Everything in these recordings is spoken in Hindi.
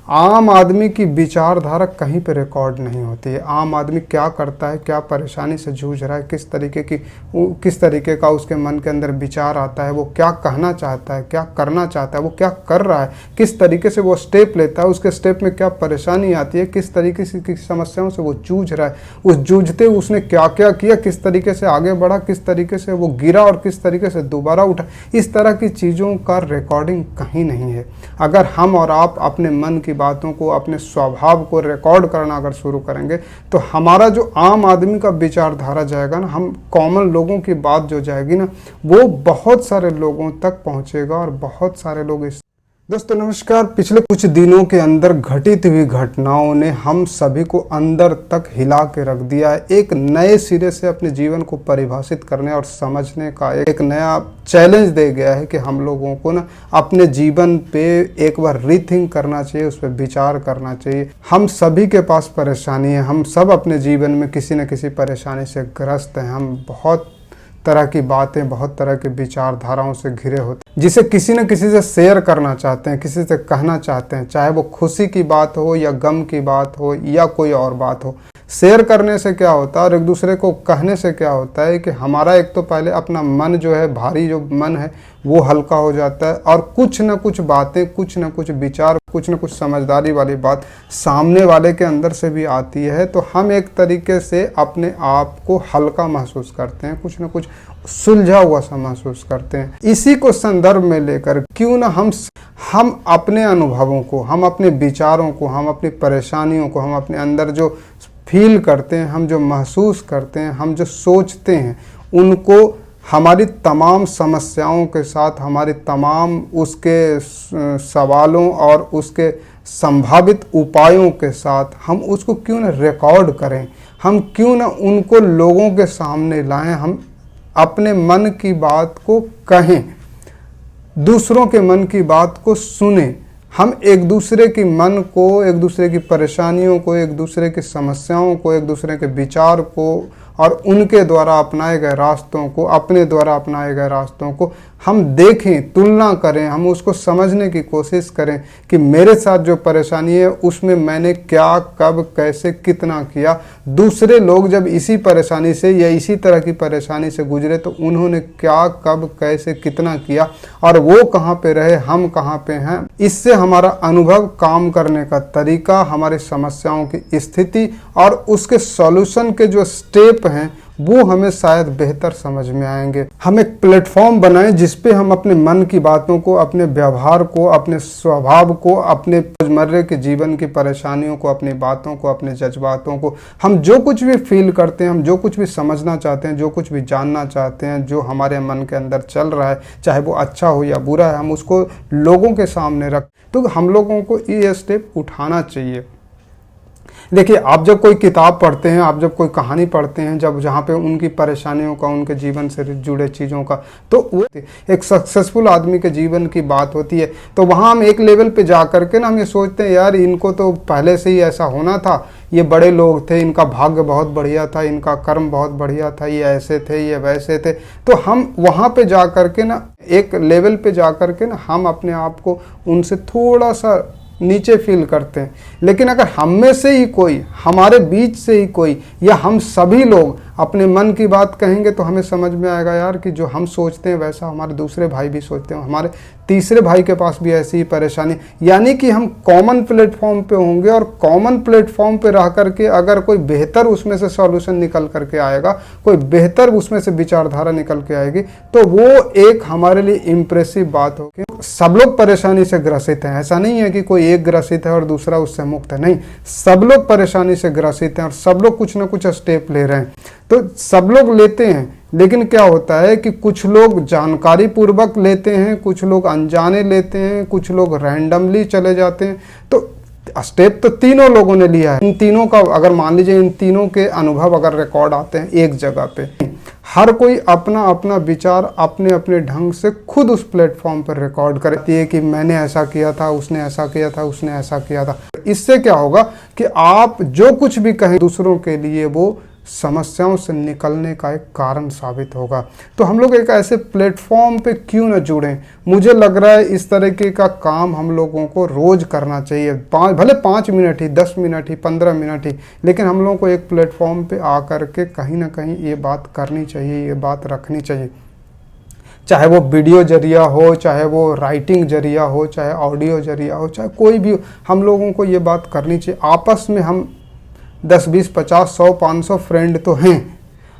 आम आदमी की विचारधारा कहीं पे रिकॉर्ड नहीं होती है। आम आदमी क्या करता है, क्या परेशानी से जूझ रहा है, किस तरीके का उसके मन के अंदर विचार आता है, वो क्या कहना चाहता है, क्या करना चाहता है, वो क्या कर रहा है, किस तरीके से वो स्टेप लेता है, उसके स्टेप में क्या परेशानी आती है, किस तरीके से की समस्याओं से वो जूझ रहा है, उस जूझते हुए उसने क्या क्या किया, किस तरीके से आगे बढ़ा, किस तरीके से वो गिरा और किस तरीके से दोबारा उठा, इस तरह की चीज़ों का रिकॉर्डिंग कहीं नहीं है। अगर हम और आप अपने मन की बातों को, अपने स्वभाव को रिकॉर्ड करना अगर शुरू करेंगे तो हमारा जो आम आदमी का विचारधारा जाएगा ना, हम कॉमन लोगों की बात जो जाएगी ना, वो बहुत सारे लोगों तक पहुंचेगा और बहुत सारे लोग इस दोस्तों नमस्कार। पिछले कुछ दिनों के अंदर घटित हुई घटनाओं ने हम सभी को अंदर तक हिला के रख दिया है। एक नए सिरे से अपने जीवन को परिभाषित करने और समझने का एक नया चैलेंज दे गया है कि हम लोगों को ना अपने जीवन पे एक बार रीथिंक करना चाहिए, उस पर विचार करना चाहिए। हम सभी के पास परेशानी है, हम सब अपने जीवन में किसी न किसी परेशानी से ग्रस्त हैं। हम बहुत तरह की बातें, बहुत तरह के विचारधाराओं से घिरे होते हैं, जिसे किसी न किसी से शेयर करना चाहते हैं, किसी से कहना चाहते हैं, चाहे वो खुशी की बात हो या गम की बात हो या कोई और बात हो। शेयर करने से क्या होता है और एक दूसरे को कहने से क्या होता है कि हमारा एक तो पहले अपना मन जो है, भारी जो मन है वो हल्का हो जाता है और कुछ न कुछ बातें, कुछ न कुछ विचार, कुछ न कुछ समझदारी वाली बात सामने वाले के अंदर से भी आती है। तो हम एक तरीके से अपने आप को हल्का महसूस करते हैं, कुछ न कुछ सुलझा हुआ सा महसूस करते हैं। इसी को संदर्भ में लेकर क्यों ना हम अपने अनुभवों को, हम अपने विचारों को, हम अपनी परेशानियों को, हम अपने अंदर जो फील करते हैं, हम जो महसूस करते हैं, हम जो सोचते हैं, उनको हमारी तमाम समस्याओं के साथ, हमारी तमाम उसके सवालों और उसके संभावित उपायों के साथ हम उसको क्यों ना रिकॉर्ड करें, हम क्यों ना उनको लोगों के सामने लाएं, हम अपने मन की बात को कहें, दूसरों के मन की बात को सुनें। हम एक दूसरे की मन को, एक दूसरे की परेशानियों को, एक दूसरे की समस्याओं को, एक दूसरे के विचार को और उनके द्वारा अपनाए गए रास्तों को, अपने द्वारा अपनाए गए रास्तों को हम देखें, तुलना करें, हम उसको समझने की कोशिश करें कि मेरे साथ जो परेशानी है उसमें मैंने क्या, कब, कैसे, कितना किया। दूसरे लोग जब इसी परेशानी से या इसी तरह की परेशानी से गुजरे तो उन्होंने क्या, कब, कैसे, कितना किया और वो कहाँ पे रहे, हम कहाँ पे हैं। इससे हमारा अनुभव, काम करने का तरीका, हमारी समस्याओं की स्थिति और उसके सॉल्यूशन के जो स्टेप हैं वो हमें शायद बेहतर समझ में आएंगे। हम एक प्लेटफॉर्म बनाएं जिस पे हम अपने मन की बातों को, अपने व्यवहार को, अपने स्वभाव को, अपने रोजमर्रे के जीवन की परेशानियों को, अपनी बातों को, अपने जज्बातों को, हम जो कुछ भी फील करते हैं, हम जो कुछ भी समझना चाहते हैं, जो कुछ भी जानना चाहते हैं, जो हमारे मन के अंदर चल रहा है, चाहे वो अच्छा हो या बुरा है, हम उसको लोगों के सामने रख। तो हम लोगों को ये स्टेप उठाना चाहिए। देखिए, आप जब कोई किताब पढ़ते हैं, आप जब कोई कहानी पढ़ते हैं, जब जहाँ पे उनकी परेशानियों का, उनके जीवन से जुड़े चीज़ों का, तो वो एक सक्सेसफुल आदमी के जीवन की बात होती है। तो वहाँ हम एक लेवल पे जा करके ना हम ये सोचते हैं, यार इनको तो पहले से ही ऐसा होना था, ये बड़े लोग थे, इनका भाग्य बहुत बढ़िया था, इनका कर्म बहुत बढ़िया था, ये ऐसे थे, ये वैसे थे। तो हम वहाँ पे जा करके ना, एक लेवल पे जा करके ना, हम अपने आप को उनसे थोड़ा सा नीचे फील करते हैं। लेकिन अगर हम में से ही कोई, हमारे बीच से ही कोई, या हम सभी लोग अपने मन की बात कहेंगे तो हमें समझ में आएगा यार कि जो हम सोचते हैं वैसा हमारे दूसरे भाई भी सोचते हैं, हमारे तीसरे भाई के पास भी ऐसी ही परेशानी। यानी कि हम कॉमन प्लेटफॉर्म पे होंगे और कॉमन प्लेटफॉर्म पे रह करके अगर कोई बेहतर उसमें से सॉल्यूशन निकल करके आएगा, कोई बेहतर उसमें से विचारधारा निकल के आएगी, तो वो एक हमारे लिए इम्प्रेसिव बात होगी। सब लोग परेशानी से ग्रसित हैं, ऐसा नहीं है कि कोई एक ग्रसित है और दूसरा उससे मुक्त है, नहीं, सब लोग परेशानी से ग्रसित हैं और सब लोग कुछ ना कुछ स्टेप ले रहे हैं। तो सब लोग लेते हैं, लेकिन क्या होता है कि कुछ लोग जानकारी पूर्वक लेते हैं, कुछ लोग अनजाने लेते हैं, कुछ लोग रैंडमली चले जाते हैं। तो स्टेप तो तीनों लोगों ने लिया है। इन तीनों का अगर मान लीजिए, इन तीनों के अनुभव अगर रिकॉर्ड आते हैं एक जगह पे, हर कोई अपना अपना विचार अपने अपने ढंग से खुद उस प्लेटफॉर्म पर रिकॉर्ड करती है कि मैंने ऐसा किया था, उसने ऐसा किया था, उसने ऐसा किया था। इससे क्या होगा कि आप जो कुछ भी कहें दूसरों के लिए वो समस्याओं से निकलने का एक कारण साबित होगा। तो हम लोग एक ऐसे प्लेटफॉर्म पे क्यों न जुड़ें। मुझे लग रहा है इस तरीके का काम हम लोगों को रोज़ करना चाहिए, भले 5 मिनट ही, 10 मिनट ही, 15 मिनट ही, लेकिन हम लोगों को एक प्लेटफॉर्म पे आकर के कहीं ना कहीं ये बात करनी चाहिए, ये बात रखनी चाहिए। चाहे वो वीडियो जरिया हो, चाहे वो राइटिंग जरिया हो, चाहे ऑडियो जरिया हो, चाहे कोई भी हो, हम लोगों को ये बात करनी चाहिए। आपस में हम 10, 20, 50, 100, 500 फ्रेंड तो हैं,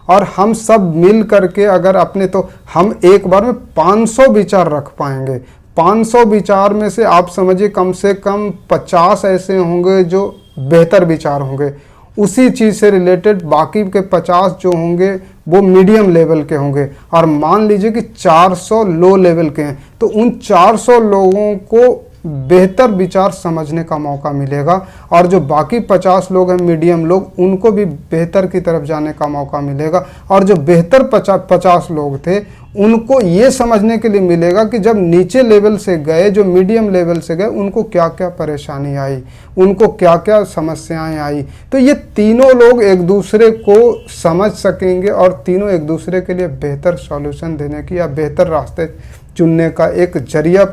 और हम सब मिल करके अगर अपने, तो हम एक बार में 500 विचार रख पाएंगे। 500 विचार में से आप समझिए कम से कम 50 ऐसे होंगे जो बेहतर विचार होंगे उसी चीज़ से रिलेटेड, बाकी के 50 जो होंगे वो मीडियम लेवल के होंगे, और मान लीजिए कि 400 लो लेवल के हैं, तो उन 400 लोगों को बेहतर विचार समझने का मौका मिलेगा, और जो बाकी 50 लोग हैं मीडियम लोग, उनको भी बेहतर की तरफ जाने का मौका मिलेगा, और जो बेहतर 50 लोग थे उनको ये समझने के लिए मिलेगा कि जब नीचे लेवल से गए, जो मीडियम लेवल से गए, उनको क्या क्या परेशानी आई, उनको क्या क्या समस्याएं आई। तो ये तीनों लोग एक दूसरे को समझ सकेंगे और तीनों एक दूसरे के लिए बेहतर सॉल्यूशन देने की या बेहतर रास्ते चुनने का एक जरिया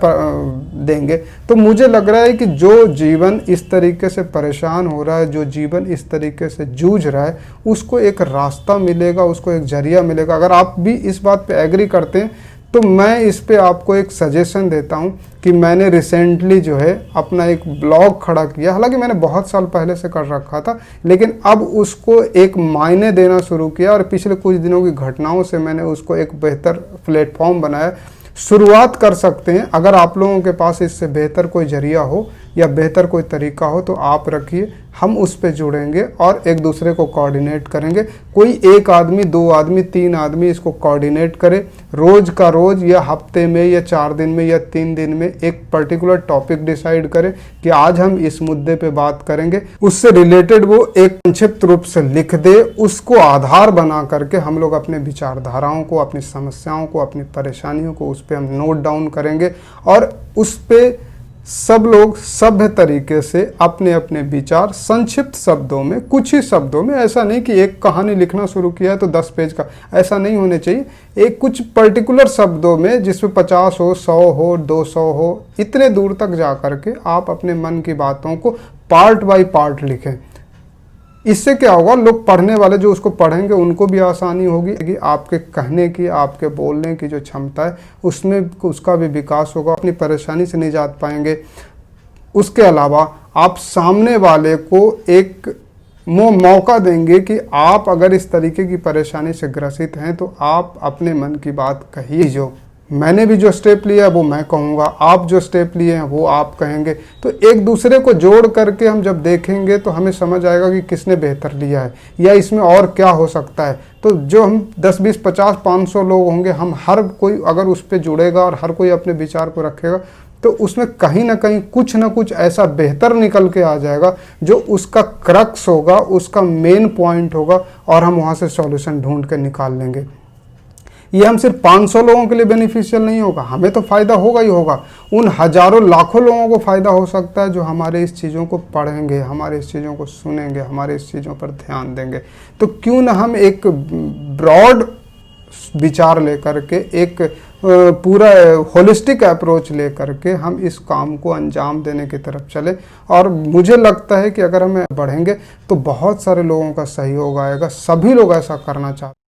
देंगे। तो मुझे लग रहा है कि जो जीवन इस तरीके से परेशान हो रहा है, जो जीवन इस तरीके से जूझ रहा है, उसको एक रास्ता मिलेगा, उसको एक जरिया मिलेगा। अगर आप भी इस बात पे एग्री करते हैं तो मैं इस पे आपको एक सजेशन देता हूँ कि मैंने रिसेंटली जो है अपना एक ब्लॉग खड़ा किया। हालांकि मैंने बहुत साल पहले से कर रखा था, लेकिन अब उसको एक मायने देना शुरू किया, और पिछले कुछ दिनों की घटनाओं से मैंने उसको एक बेहतर प्लेटफॉर्म बनाया। शुरुआत कर सकते हैं। अगर आप लोगों के पास इससे बेहतर कोई जरिया हो या बेहतर कोई तरीका हो तो आप रखिए, हम उस पे जुड़ेंगे और एक दूसरे को कोऑर्डिनेट करेंगे। कोई एक आदमी, 2 आदमी, 3 आदमी इसको कोऑर्डिनेट करे, रोज का रोज या हफ्ते में या 4 दिन में या 3 दिन में एक पर्टिकुलर टॉपिक डिसाइड करे कि आज हम इस मुद्दे पे बात करेंगे। उससे रिलेटेड वो एक संक्षिप्त रूप से लिख दे, उसको आधार बना करके हम लोग अपने विचारधाराओं को, अपनी समस्याओं को, अपनी परेशानियों को उस पर हम नोट डाउन करेंगे, और उस पर सब लोग सभ्य तरीके से अपने अपने विचार संक्षिप्त शब्दों में, कुछ ही शब्दों में, ऐसा नहीं कि एक कहानी लिखना शुरू किया है तो 10 पेज का, ऐसा नहीं होने चाहिए। एक कुछ पर्टिकुलर शब्दों में जिसमें 50 हो, 100 हो, 200 हो, इतने दूर तक जा करके आप अपने मन की बातों को पार्ट बाय पार्ट लिखें। इससे क्या होगा, लोग पढ़ने वाले जो उसको पढ़ेंगे उनको भी आसानी होगी कि आपके कहने की, आपके बोलने की जो क्षमता है उसमें उसका भी विकास होगा, अपनी परेशानी से निजात पाएंगे। उसके अलावा आप सामने वाले को एक मौका देंगे कि आप अगर इस तरीके की परेशानी से ग्रसित हैं तो आप अपने मन की बात कहिए। जो मैंने भी जो स्टेप लिया है वो मैं कहूँगा, आप जो स्टेप लिए हैं वो आप कहेंगे। तो एक दूसरे को जोड़ करके हम जब देखेंगे तो हमें समझ आएगा कि किसने बेहतर लिया है या इसमें और क्या हो सकता है। तो जो हम 10, 20, 50, 500 लोग होंगे, हम हर कोई अगर उस पर जुड़ेगा और हर कोई अपने विचार को रखेगा तो उसमें कहीं ना कहीं कुछ ना कुछ ऐसा बेहतर निकल के आ जाएगा जो उसका क्रक्स होगा, उसका मेन पॉइंट होगा, और हम वहाँ से सॉल्यूशन ढूंढ के निकाल लेंगे। ये हम सिर्फ 500 लोगों के लिए बेनिफिशियल नहीं होगा, हमें तो फ़ायदा होगा ही होगा, उन हजारों लाखों लोगों को फ़ायदा हो सकता है जो हमारे इस चीज़ों को पढ़ेंगे, हमारे इस चीज़ों को सुनेंगे, हमारे इस चीज़ों पर ध्यान देंगे। तो क्यों ना हम एक ब्रॉड विचार लेकर के, एक पूरा होलिस्टिक अप्रोच लेकर के हम इस काम को अंजाम देने की तरफ चले। और मुझे लगता है कि अगर हम बढ़ेंगे तो बहुत सारे लोगों का सहयोग आएगा, सभी लोग ऐसा करना चाहते हैं।